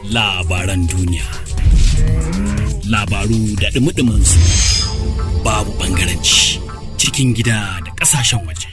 Labaran duniya. Labaru da dumi su babu ɓangaranci cikin gida da ƙasashen waje.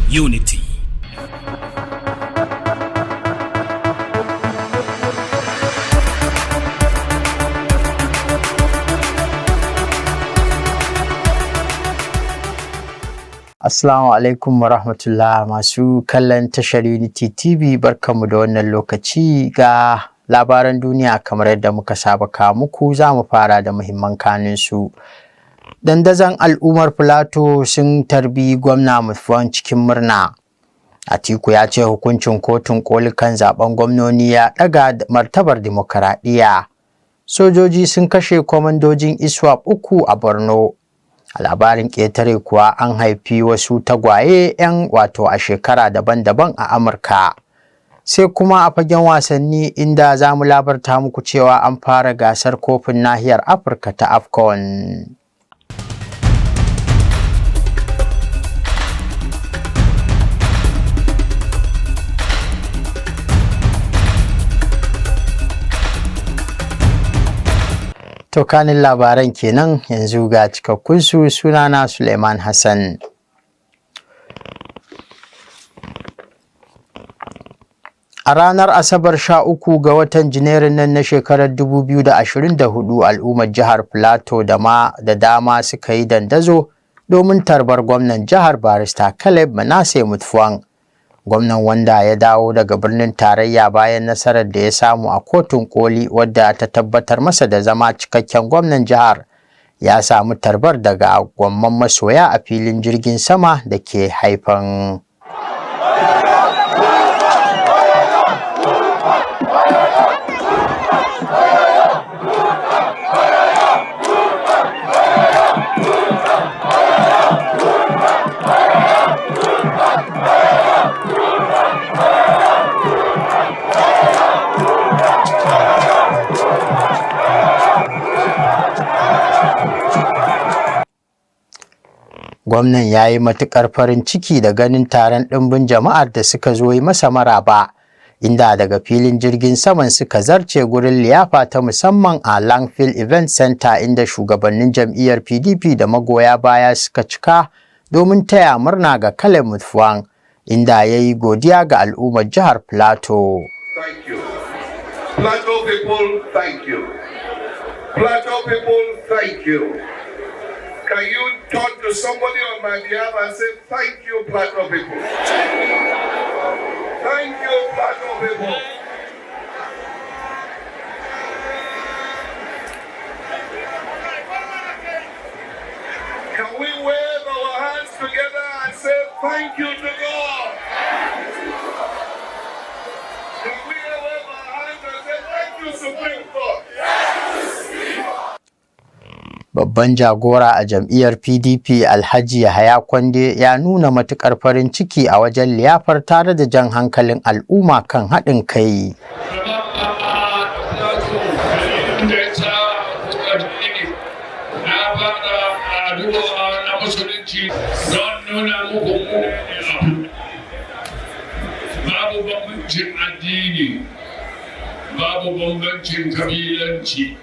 Unity. Assalamu alaikum wa rahmatullah, masu kallon tashar Unity TV, barkanmu da wannan lokaci. Ga labaran duniya kamar yadda muka saba kawo muku. Za mu fara da muhimman kanunsu. Dandazon al'ummar Filato sun tarbi gwamna Mutfwang cikin murna. Atiku ya ce hukuncin kotun koli kan zaben gwamnoni ya ɗaga martabar dimokuraɗiyya. Sojoji sun kashe kwamandojin ISWAP 3 a Borno. A labarin ƙetare kuwa, an haifi wasu tagwaye 'yan a shekara daban-daban a Amurka. Sai kuma a fagen wasanni, inda za mu labarta muku cewa an fara gasar kofin nahiyar Afirka ta AFCON. To kanin labaran kenan, yanzu ga cikakkun su. Sunana Suleiman Hassan. A ranar Asabar 13 ga watan Janairun nan na shekarar 2024, al'ummar jihar Filato da dama suka yi dandazo domin tarbar gwamnan jihar Barista Caleb Manasseh Mutfwang. Gwamnan, wanda ya dawo daga birnin tarayya bayan nasarar da ya samu a kotun koli wadda ta tabbatar masa da zama cikakken gwamnan jihar, ya samu tarbar daga gwamman masoya a filin jirgin sama da ke Haifan. Gwamnan ya yi matuƙar farin ciki da ganin taron ɗimbin jama'ar da suka zo yi masa maraba, inda daga filin jirgin saman suka zarce gurin liyafa ta musamman a Langfield Event Center, inda shugabannin jam'iyyar PDP da magoya baya suka cika domin taya murna ga Caleb Mutfwang, inda ya yi godiya ga al'ummar jihar Filato. Thank you. Plateau people, thank you. Plateau people, thank you. Can you talk to somebody on my behalf and say, thank you, Plateau people? Thank you, Plateau people. Can we wave our hands together and say, thank you to God? Can we wave our hands and say, thank you, Supreme Court? Babban jagora a jam'iyyar PDP Alhaji Yahaya Kwande ya nuna matuƙar farin ciki a wajen liyafar, tare da jan hankalin al'umma kan haɗin kai. Babu bambancin addini, babu bambancin kabilanci.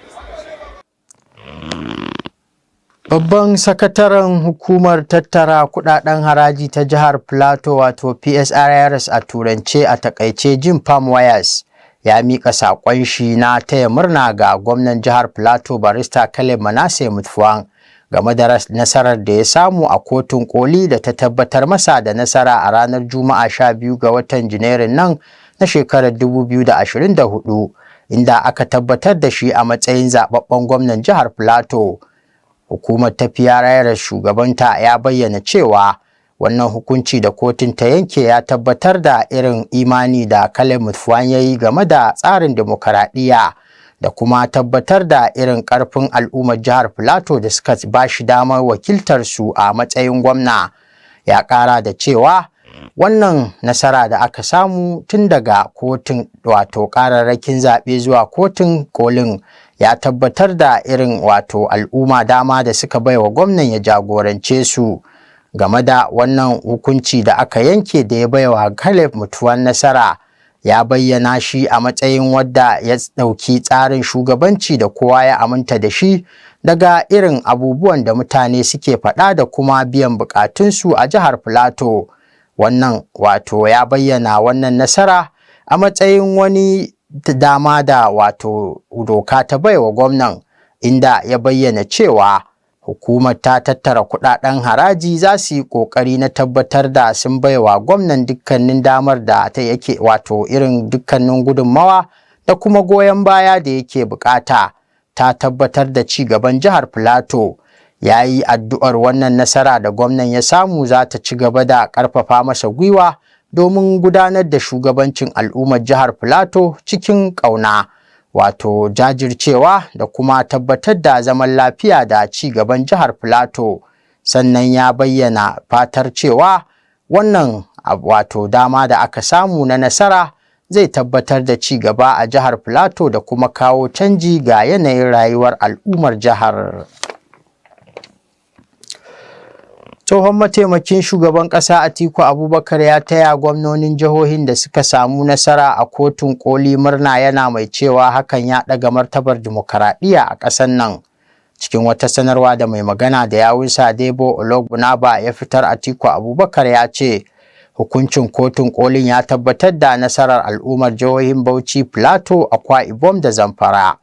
Babban sakataren hukumar tattara kudaden haraji ta jihar Filato, wato PSRRS a turance a takaice, Jim Pam Wayas, ya mika sakon shi na taya murna ga gwamnan jihar Filato Barista Caleb Manasseh Mutfwang game da nasarar da ya samu a kotun koli da ta tabbatar masa da nasara a ranar Juma'a 12 ga watan Janairun nan na shekarar 2024, inda aka tabbatar da shi a matsayin zababben gwamnan jihar Filato. Hukumar ta PRRS, shugabanta ya bayyana cewa wannan hukunci da kotun ta yanke ya tabbatar da irin imani da Caleb Mutfwang ya yi game da tsarin demokaradiyya, da kuma tabbatar da irin ƙarfin al'ummar jihar Filato da suka ba shi damar wakiltar su a matsayin gwamna. Ya ƙara da cewa wannan nasara da aka samu tun daga kotun ƙararrakin zaɓe zuwa kotun kolin ya tabbatar da irin al'umma dama da suka baiwa gwamnan ya jagorance su. game da wannan hukunci da aka yanke da ya baiwa Caleb Mutuwan Nasara. Ya bayyana shi a matsayin wadda ya ɗauki tsarin shugabanci da kowa ya aminta da shi daga irin abubuwan da mutane suke faɗa da kuma biyan buƙatunsu a jihar Filato. Wannan wato ya bayyana wannan nasara a matsayin wani dama da wato doka ta baiwa gwamnan, inda ya bayyana cewa hukumar ta tattara kudaden haraji za su yi kokari na tabbatar da sun baiwa gwamnan dukkanin damar da ta yake wato irin dukkanin gudunmawa da kuma goyon baya da yake bukata ta tabbatar da ci gaban jihar Filato. Ya yi addu'ar wannan nasara da gwamnan ya samu za ta ci gaba da ƙarfafa masa gwiwa domin gudanar da shugabancin al'ummar jihar Filato cikin ƙauna, wato jajircewa da kuma tabbatar da zaman lafiya da ci gaban jihar Filato. Sannan ya bayyana fatar cewa wannan wato dama da aka samu na nasara zai tabbatar da ci gaba a jihar Filato da kuma kawo canji ga yanayin rayuwar al'ummar jihar. Tsohon mataimakin shugaban ƙasa Atiku Abubakar ya taya gwamnonin jihohin da suka samu nasara a kotun koli murna, yana mai cewa hakan ya ɗaga martabar dimokuraɗiyya a ƙasar nan. Cikin wata sanarwa da mai magana da yawunsa Debo Ologunaba ya fitar, Atiku Abubakar ya ce hukuncin kotun kolin ya tabbatar da nasarar al'ummar jihohin Bauchi, Plateau, Akwa Ibom da Zamfara.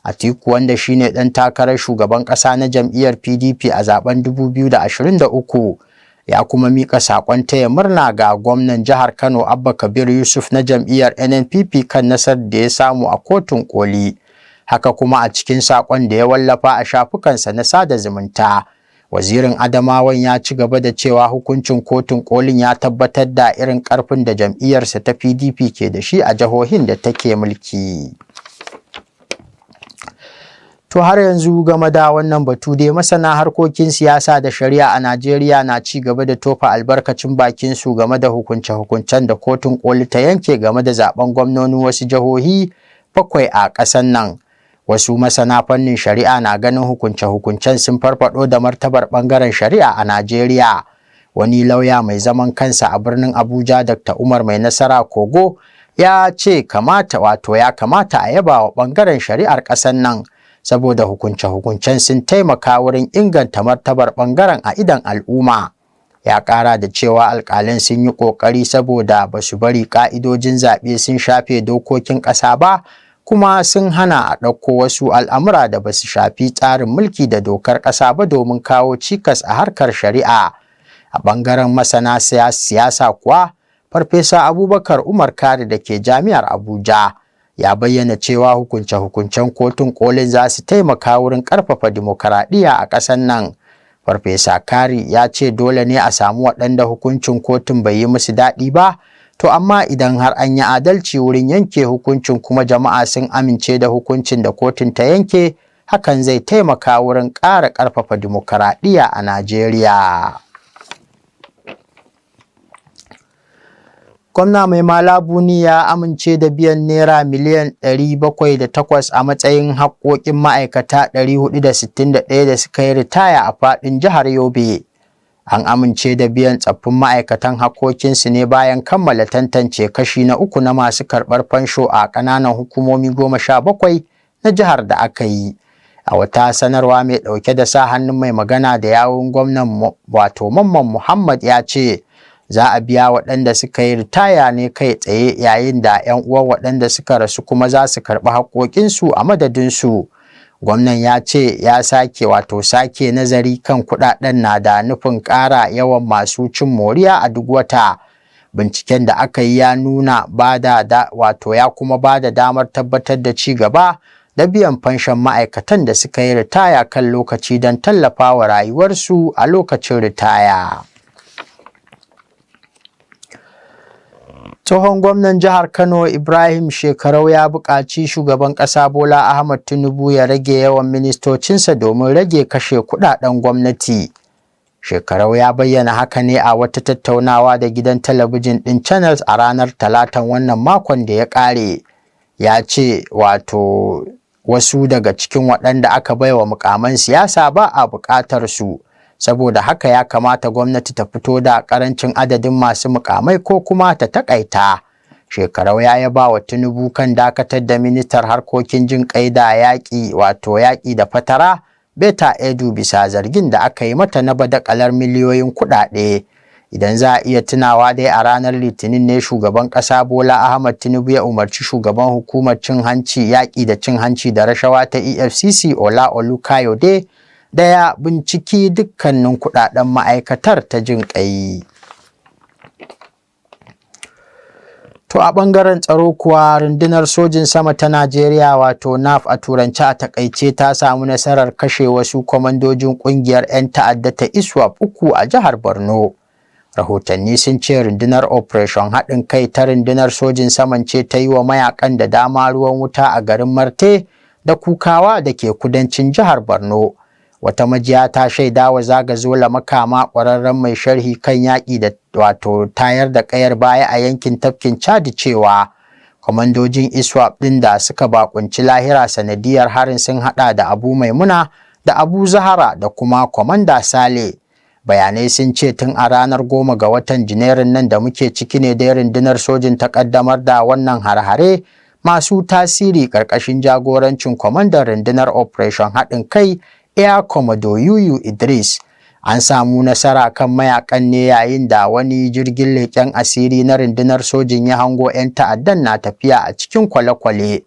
Atiku, wanda shine ɗan takarar shugaban ƙasa na jam'iyyar PDP a zaben 2023, ya kuma mika saƙon taya murna ga gwamnan jihar Kano Abba Kabir Yusuf na jam'iyyar NNPP kan nasarar da ya samu a kotun koli. Haka kuma a cikin saƙon da ya wallafa a shafukansa na sada zumunta, wazirin Adamawan ya ci gaba da cewa hukuncin kotun kolin ya tabbatar da irin ƙarfin da jam'iyyarsa ta PDP ke da shi a jihohin da take mulki. To har yanzu game da wannan batu dai, masana harkokin siyasa da shari'a a Najeriya na ci gaba da tofa albarkacin bakin su game da hukunce-hukuncen da kotun koli ta yanke game da zaben gwamnonin wasu jihohi 7 a ƙasar nan. Wasu masana fannin shari'a na ganin hukunce-hukuncen sun farfado da martabar bangaren shari'a a Najeriya. Wani lauya mai zaman kansa a birnin Abuja, Dr. Umar Mai Nasara Kogo, ya ce ya kamata a yaba wa bangaren shari'ar ƙasar nan, saboda hukunce-hukuncen sun taimaka wurin inganta martabar ɓangaren a idon al'umma. Ya ƙara da cewa alƙalan sun yi ƙoƙari saboda ba su bari ƙa'idojin zaɓe sun shafe dokokin ƙasa ba, kuma sun hana a ɗauko wasu al'amura da ba su shafi tsarin mulki da dokar ƙasa ba domin kawo cikas a harkar shari'a. A ɓangaren masana siyasa kuwa, Farfesa Abubakar Umar Kari da ke Jami'ar Abuja ya bayyana cewa hukunce-hukuncen kotun kolin za su taimaka wurin ƙarfafa dimokuraɗiyya a ƙasar nan. Farfesa Kari ya ce dole ne a samu waɗanda hukuncin kotun bai yi musu daɗi ba, to amma idan har an yi adalci wurin yanke hukuncin kuma jama'a sun amince da hukuncin da kotun ta yanke, hakan zai taimaka wurin ƙara ƙarfafa dimokuraɗiyya a Najeriya. Gwamna Mai Malabuni ya amince da biyan Naira miliyan 708 a matsayin haƙƙoƙin ma'aikata 461 da suka yi ritaya a faɗin jihar Yobe. An amince da biyan tsaffin ma'aikatan haƙƙoƙinsu ne bayan kammala tantance kashi na 3 na masu karɓar fansho a ƙananan hukumomi 17 na jihar da aka yi. A wata sanarwa mai ɗauke da sa hannun mai magana da yawun gwamnan wato Mamman Muhammad ya ce, za a biya waɗanda suka yi ritaya ne kai tsaye, yayin da 'yan uwan waɗanda suka rasu kuma za su karɓi haƙoƙinsu a madadinsu. Gwamnan ya ce ya sake nazari kan kuɗaɗen na da nufin ƙara yawan masu cin moriya a duk wata. Binciken da aka yi ya nuna ya kuma ba da damar tabbatar da ci gaba da biyan fanshon ma'aikatan da suka yi ritaya kan lokaci don tallafawa rayuwarsu a lokacin ritaya. Tsohon gwamnan jihar Kano Ibrahim Shekarau ya buƙaci shugaban ƙasa Bola Ahmed Tinubu ya rage yawan ministocinsa domin rage kashe kuɗaɗen gwamnati. Shekarau ya bayyana haka ne a wata tattaunawa da gidan talabijin ɗin Channels a ranar Talatan wannan makon da ya ƙare. Ya ce wasu daga cikin waɗanda aka baiwa mukaman siyasa ba a buƙatar su, saboda haka ya kamata gwamnati ta fito da ƙarancin adadin masu mukamai ko kuma ta takaita. Shekarau ya yaba wa Tinubu kan dakatar da ministar harkokin jin ƙai da yaƙi da fatara Beta Edu bisa zargin da aka yi mata na badakalar miliyoyin kuɗaɗe. Idan za a iya tunawa dai a ranar Litinin ne shugaban ƙasa Bola Ahmad Tinubu ya umarci shugaban hukumar yaƙi da cin hanci da rashawa ta EFCC Ola Olukayode da ya binciki dukkanin kuɗaɗen ma'aikatar ta jin ƙai. To a ɓangaren tsaro kuwa rundunar sojin sama ta Najeriya wato NAF a turance a takaice ta samu nasarar kashe wasu kwamandojin ƙungiyar 'yan ta'adda ta ISWAP 3 a jihar Borno. Rahotanni sun ce rundunar Operation haɗin kai ta rundunar sojin saman ce ta yi wa mayakan da dama ruwan wuta a garin Marte da Kukawa da ke kudancin jihar Borno. Wata majiya ta shaida wa Zagazola Makama ƙwararren mai sharhi kan yaƙi da tayar da ƙayar baya a yankin tafkin Chadi cewa kwamandojin ISWAP ɗin da suka bakunci lahira sanadiyar harin sun haɗa da Abu Maimuna da Abu Zahara da kuma Kwamanda Sale. Bayanai sun ce tun a ranar 10 ga watan Janairun nan da muke ciki ne da rundunar sojin ta ƙaddamar da wannan har-hare masu tasiri ƙarƙashin jagorancin kwamandan rundunar Operation haɗin kai Air Commodore Yuyu Idris. An samu nasara kan mayakan ne yayin da wani jirgin leƙen asiri na rundunar sojin ya hango 'yan ta'addan na tafiya a cikin kwale-kwale.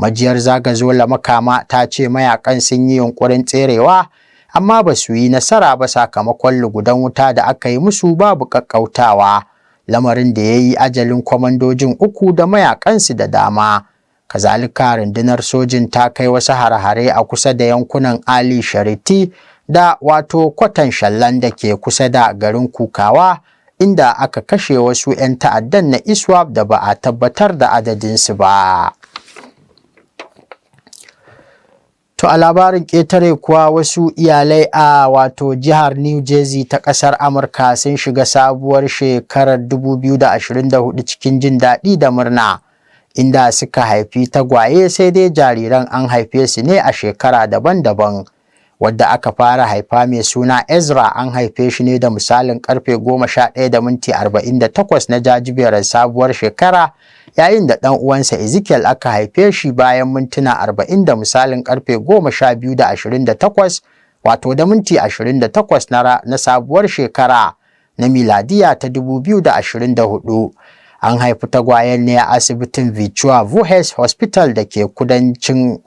Majiyar Zagazola Makama ta ce mayakan sun yi yunkurin tserewa amma ba su yi nasara ba sakamakon lugudan wuta da aka yi musu babu ƙaƙƙautawa, lamarin da ya yi ajalin kwamandojin 3 da mayakansu da dama. Kazalika rundunar sojin ta kai wasu hare-hare a kusa da yankunan Ali Shariti da Kwatan Shallan da ke kusa da garin Kukawa inda aka kashe wasu 'yan ta'addan na ISWAP da ba a tabbatar da adadinsu ba. To a labarin ƙetare kuwa wasu iyalai a jihar New Jersey ta ƙasar Amurka sun shiga sabuwar shekarar 2024 cikin jin daɗi da murna. Inda suka haifi tagwaye sai dai jariran an haife su ne a shekara daban-daban. Wadda aka fara haifa mai suna Ezra an haife shi ne da misalin karfe 11:48 na jajiberar sabuwar shekara, yayin da ɗan uwansa Ezekiel aka haife shi bayan mintuna 40 da misalin karfe 12:28 da minti 28 na sabuwar shekara na miladiya ta 2024. An haifi tagwayen ne a asibitin Vichua Vuhes Hospital da ke kudancin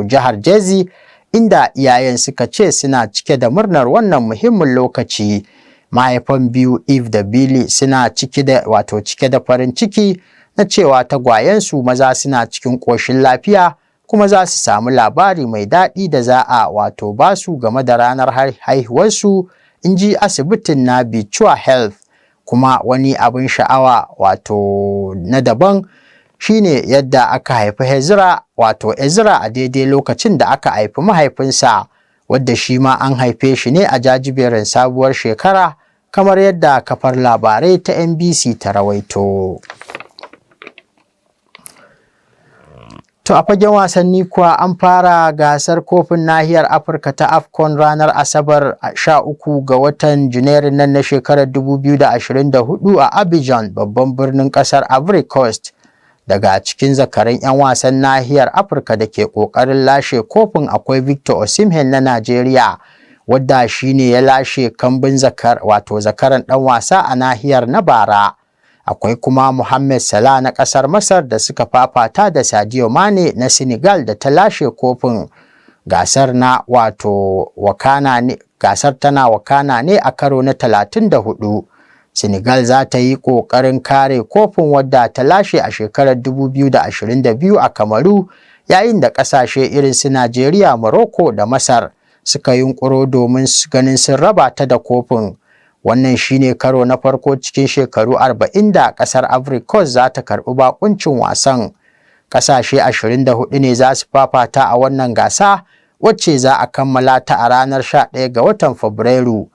jihar Jersey, inda iyayen suka ce suna cike da murnar wannan muhimmin lokaci. Mahaifan biyu Eve da Billy suna cike da farin ciki na cewa tagwayensu maza suna cikin ƙoshin lafiya kuma za su samu labari mai daɗi da za a ba su game da ranar haihuwarsu, in ji asibitin na Vichua Health. Kuma wani abin sha'awa na daban shine yadda aka haifi Ezra a daidai lokacin da aka haifi mahaifinsa, wadda shi ma an haife shi ne a jajiberin sabuwar shekara kamar yadda kafar labarai ta NBC ta rawaito. To a fagen wasanni kuwa an fara gasar kofin nahiyar Afirka ta AFCON ranar Asabar 13 ga watan Janairun nan na shekarar 2024 a Abidjan, babban birnin kasar Ivory Coast. Daga cikin zakaran 'yan wasan nahiyar Afirka da ke ƙoƙarin lashe kofin akwai Victor Osimhen na Najeriya, wadda shine ya lashe kambun zakaran ɗan wasa a nahiyar na bara. Akwai kuma Mohamed Salah na ƙasar Masar da suka fafata da Sadio Mane na Senegal da ta lashe kofin. Gasar tana wakana ne a karo na 34. Senegal za ta yi ƙoƙarin kare kofin wadda ta lashe a shekarar 2022 a Kamaru, yayin da ƙasashe irin su Najeriya, Morocco da Masar suka yunƙuro domin ganin sun raba ta da kofin. Wannan shine karo na farko cikin shekaru 40 da ƙasar Ivory Coast za ta karɓi bakuncin wasan. Ƙasashe 24 ne za su fafata a wannan gasa, wacce za a kammala ta a ranar 11 ga watan Fabrairu.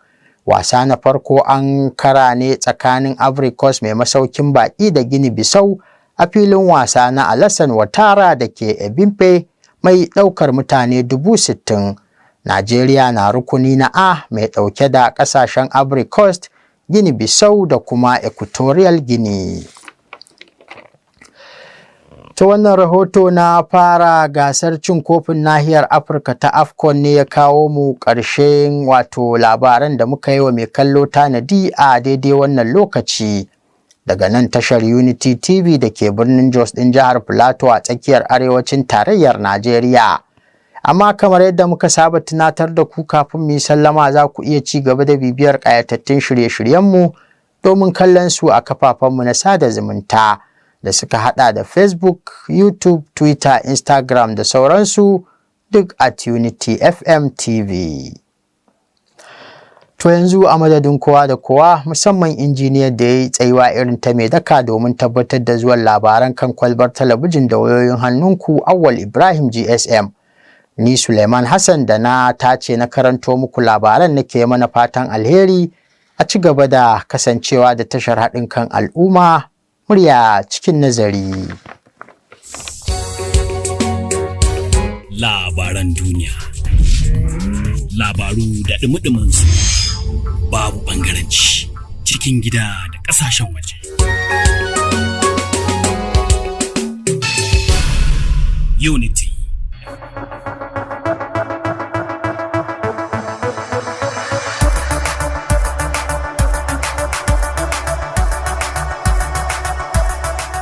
Wasa na farko an kara ne tsakanin Ivory Coast mai masaukin baƙi da Guinea Bissau a filin wasa na Alassane Ouattara da ke Ebimpe mai ɗaukar mutane 60,000. Najeriya na rukuni na A mai ɗauke da ƙasashen Ivory Coast, Guinea-Bissau da kuma Equatorial Guinea. Ta wannan rahoto na fara gasar cin kofin nahiyar Afirka ta AFCON ne ya kawo mu ƙarshen wato labaran da muka yi wa mai kallo tanadi a daidai wannan lokaci. Daga nan tashar Unity TV da ke birnin Jos ɗin jihar Plateau a tsakiyar arewacin tarayyar Najeriya. Amma kamar yadda muka saba tunatar da ku kafin mu yi sallama, za ku iya ci gaba da bibiyar ƙayatattun shirye-shiryenmu domin kallon su a kafafenmu na sada zumunta da suka hada da Facebook, YouTube, Twitter, Instagram da sauransu, duk at Unity FM TV. To yanzu a madadin kowa da kowa, musamman injiniyar da ya yi tsayuwa irin ta mai daka domin tabbatar da zuwan labaran kan kwalbar talabijin da wayoyin hannunku, Awwal Ibrahim GSM. Ni Suleiman Hassan da na tace na karanto muku labaran nake mana fatan alheri, a ci gaba da kasancewa da tashar haɗin kan al'umma, murya cikin nazari. Labaran duniya. Labaru da ɗumi su, babu ɓangaranci, cikin gida da ƙasashen waje. Unity